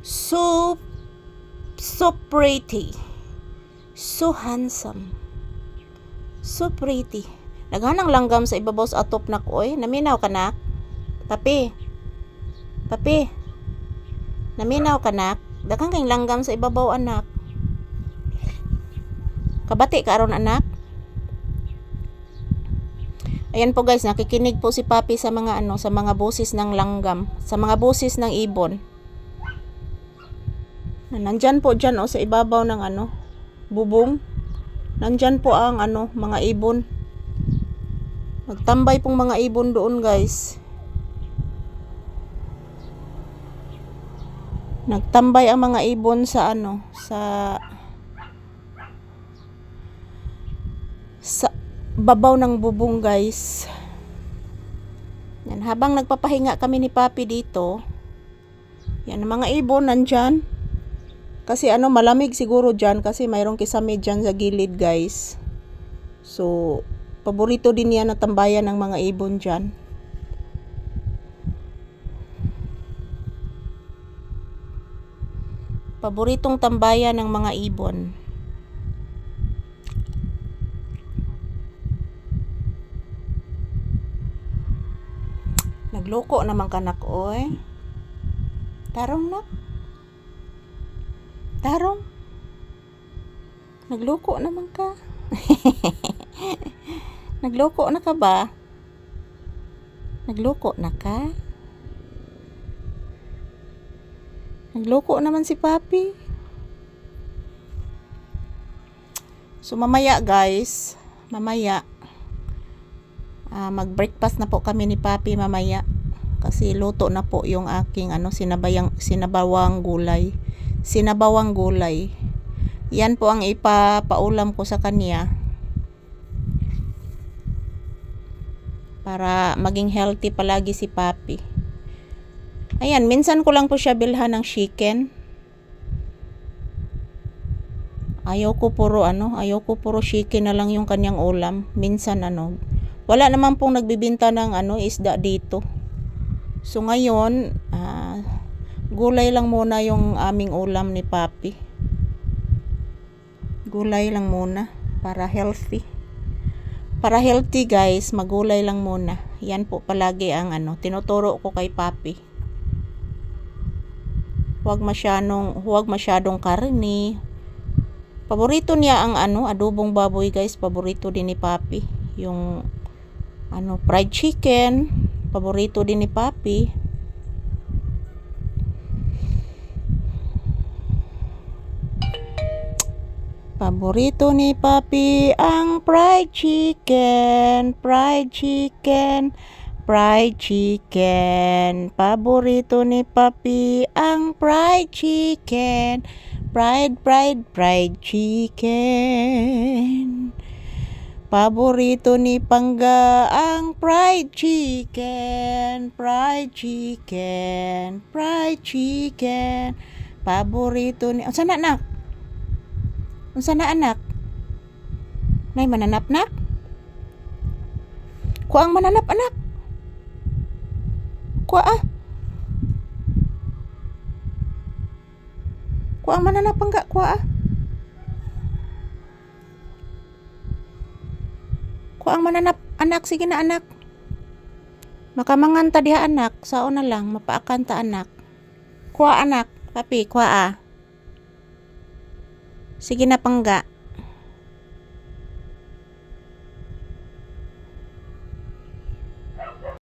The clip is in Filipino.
So, so pretty. So handsome. So pretty. Naghanang langgam sa ibabaw sa atop nak oy. Naminaw ka nak? Papi. Papi. Naminaw ka nak? Daghang kang langgam sa ibabaw anak. Kabati ka aron anak? Ayan po guys, nakikinig po si Papi sa mga sa mga boses ng langgam, sa mga boses ng ibon. Nandyan po dyan sa ibabaw ng bubong. Nandyan po ang mga ibon. Nagtambay pong mga ibon doon guys. Nagtambay ang mga ibon sa sa babaw ng bubong guys. Yan, habang nagpapahinga kami ni Papi dito. Yan, ang mga ibon nandyan. Kasi malamig siguro dyan kasi mayroong kisame dyan sa gilid guys. So, paborito din yan na tambayan ng mga ibon dyan. Paboritong tambayan ng mga ibon. Nagloko naman ka nak oy. Tarong nak. Tarong. Nagloko naman ka. Nagloko na ka ba? Nagloko na ka? Nagloko naman si Papi. So mamaya guys, mamaya mag-breakfast na po kami ni Papi mamaya. Kasi luto na po yung aking sinabawang gulay. Sinabawang gulay. Yan po ang ipapaulam ko sa kanya. Para maging healthy palagi si Papi. Ayan, minsan ko lang po siya bilhan ng chicken. Ayoko puro chicken na lang yung kanyang ulam. Minsan wala naman pong nagbibinta ng isda dito. So ngayon, gulay lang muna yung aming ulam ni Papi. Gulay lang muna para healthy. Para healthy guys, magulay lang muna. Yan po palagi ang tinuturo ko kay Papi. Huwag masyadong karne. Paborito niya ang adobong baboy guys, paborito din ni Papi. Yung fried chicken, paborito din ni Papi. Paborito ni Papi ang fried chicken, fried chicken, fried chicken. Paborito ni Papi ang fried chicken, fried chicken. Paborito ni Pangga ang fried chicken, fried chicken, fried chicken. Paborito ni... Unsa na anak? Unsa na anak? Nay mananap nak? Kuang mananap anak? Kuang mananap Pangga, Kuang mananap anak, sige na anak. Makamangan ta diha anak, sao na lang mapaakan ta anak. Kuha anak, Papi, kuha. Sige na Pangga.